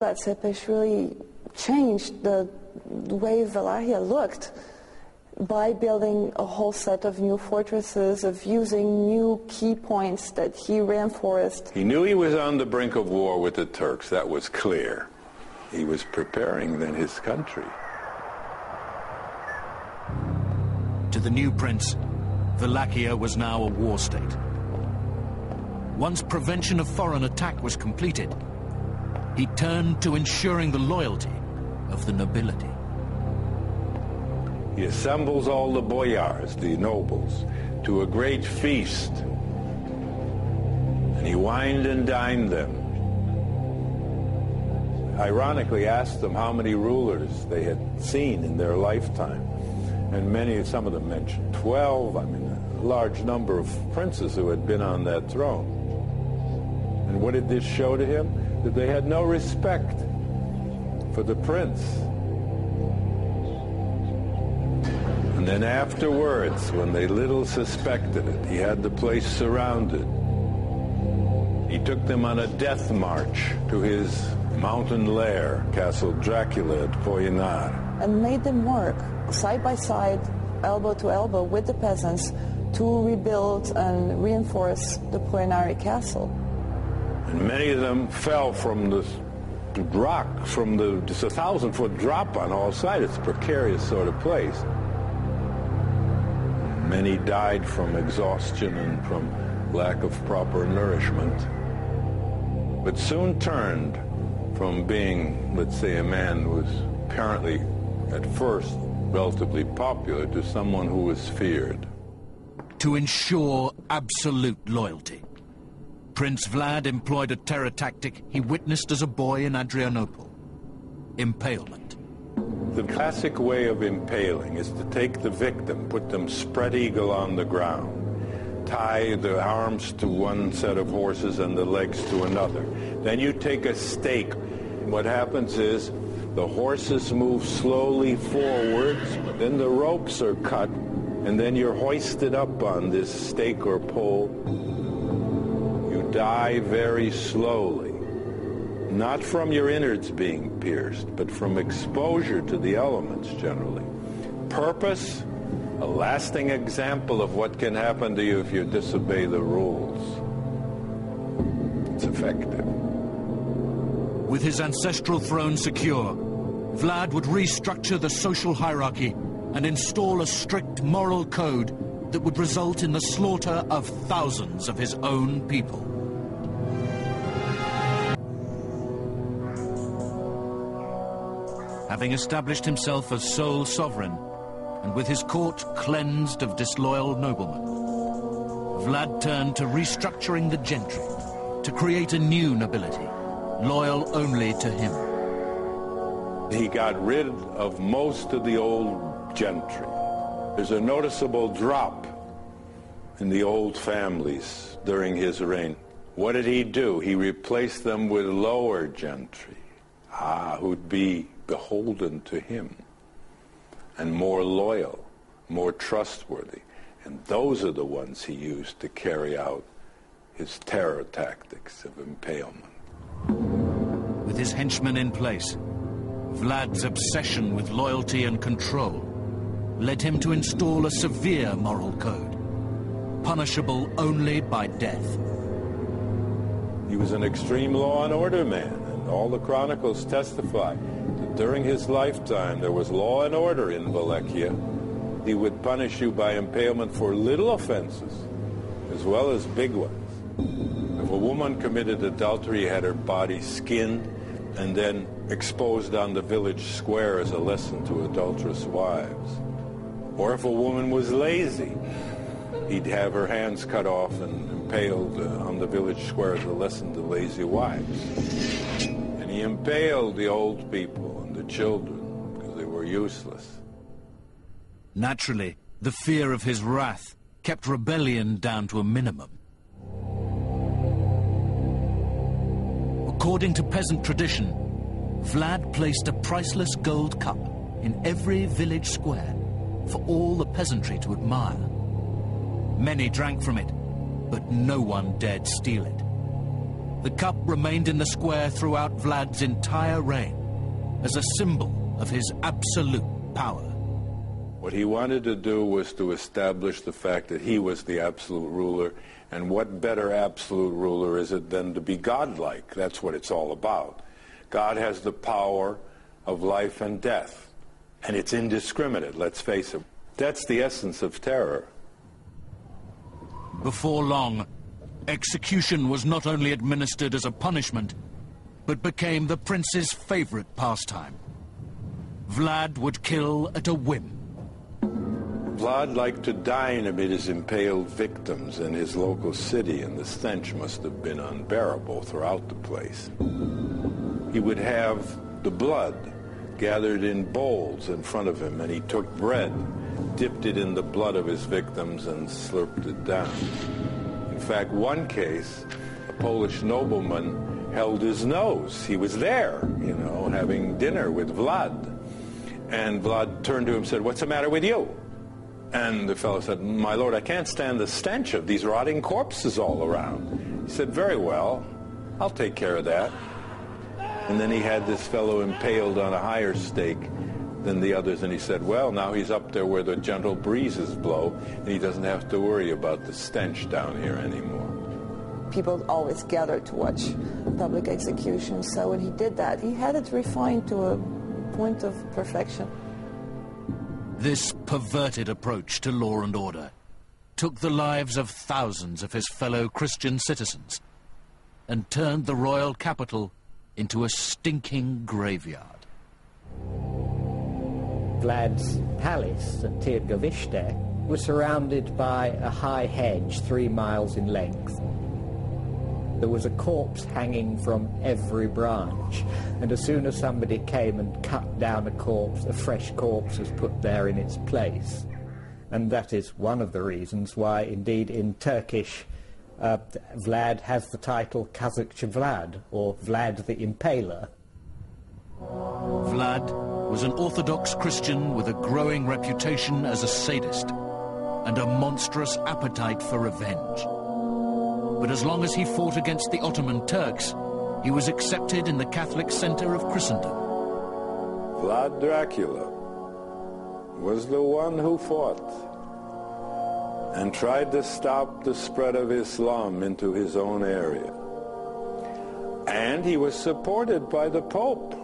Vlad Tepes really changed the way Wallachia looked by building a whole set of new fortresses, of using new key points that he reinforced. He knew he was on the brink of war with the Turks, that was clear. He was preparing then his country. To the new prince, Wallachia was now a war state. Once prevention of foreign attack was completed, he turned to ensuring the loyalty of the nobility. He assembles all the boyars, the nobles, to a great feast, and he wined and dined them. Ironically asked them how many rulers they had seen in their lifetime, and some of them mentioned 12, a large number of princes who had been on that throne. And what did this show to him? That they had no respect for the prince. And then afterwards, when they little suspected it, he had the place surrounded. He took them on a death march to his mountain lair, Castle Dracula at Pojenar. And made them work side by side, elbow to elbow with the peasants to rebuild and reinforce the Pojenari castle. And many of them fell from the rock, just a 1,000-foot drop on all sides. It's a precarious sort of place. Many died from exhaustion and from lack of proper nourishment, but soon turned from being, let's say, a man who was apparently at first relatively popular to someone who was feared. To ensure absolute loyalty, Prince Vlad employed a terror tactic he witnessed as a boy in Adrianople: impalement. The classic way of impaling is to take the victim, put them spread eagle on the ground, tie the arms to one set of horses and the legs to another. Then you take a stake. What happens is the horses move slowly forwards, then the ropes are cut, and then you're hoisted up on this stake or pole. You die very slowly. Not from your innards being pierced, but from exposure to the elements generally. Purpose, a lasting example of what can happen to you if you disobey the rules. It's effective. With his ancestral throne secure, Vlad would restructure the social hierarchy and install a strict moral code that would result in the slaughter of thousands of his own people. Having established himself as sole sovereign, and with his court cleansed of disloyal noblemen, Vlad turned to restructuring the gentry to create a new nobility, loyal only to him. He got rid of most of the old gentry. There's a noticeable drop in the old families during his reign. What did he do? He replaced them with lower gentry, who'd be beholden to him and more loyal, more trustworthy. And those are the ones he used to carry out his terror tactics of impalement. With his henchmen in place, Vlad's obsession with loyalty and control led him to install a severe moral code, punishable only by death. He was an extreme law and order man, and all the chronicles testify that during his lifetime there was law and order in Wallachia. He would punish you by impalement for little offenses as well as big ones. If a woman committed adultery, he had her body skinned and then exposed on the village square as a lesson to adulterous wives. Or if a woman was lazy, he'd have her hands cut off and impaled on the village square as a lesson to lazy wives. And he impaled the old people and the children because they were useless. Naturally, the fear of his wrath kept rebellion down to a minimum. According to peasant tradition, Vlad placed a priceless gold cup in every village square for all the peasantry to admire. Many drank from it, but no one dared steal it. The cup remained in the square throughout Vlad's entire reign, as a symbol of his absolute power. What he wanted to do was to establish the fact that he was the absolute ruler, and what better absolute ruler is it than to be godlike? That's what it's all about. God has the power of life and death, and it's indiscriminate, let's face it. That's the essence of terror. Before long, execution was not only administered as a punishment, but became the prince's favorite pastime. Vlad would kill at a whim. Vlad liked to dine amid his impaled victims in his local city, and the stench must have been unbearable throughout the place. He would have the blood gathered in bowls in front of him, and he took bread, dipped it in the blood of his victims, and slurped it down. In fact, one case, a Polish nobleman held his nose. He was there, you know, having dinner with Vlad. And Vlad turned to him and said, "What's the matter with you?" And the fellow said, "My lord, I can't stand the stench of these rotting corpses all around." He said, "Very well, I'll take care of that." And then he had this fellow impaled on a higher stake than the others, and he said, "Well, now he's up there where the gentle breezes blow, and he doesn't have to worry about the stench down here anymore." People always gathered to watch public executions, so when he did that, he had it refined to a point of perfection. This perverted approach to law and order took the lives of thousands of his fellow Christian citizens and turned the royal capital into a stinking graveyard. Vlad's palace at Târgoviște was surrounded by a high hedge 3 miles in length. There was a corpse hanging from every branch, and as soon as somebody came and cut down a corpse, a fresh corpse was put there in its place. And that is one of the reasons why, indeed, in Turkish, Vlad has the title Kazakçı Vlad, or Vlad the Impaler. Vlad was an Orthodox Christian with a growing reputation as a sadist and a monstrous appetite for revenge. But as long as he fought against the Ottoman Turks, he was accepted in the Catholic center of Christendom. Vlad Dracula was the one who fought and tried to stop the spread of Islam into his own area. And he was supported by the Pope.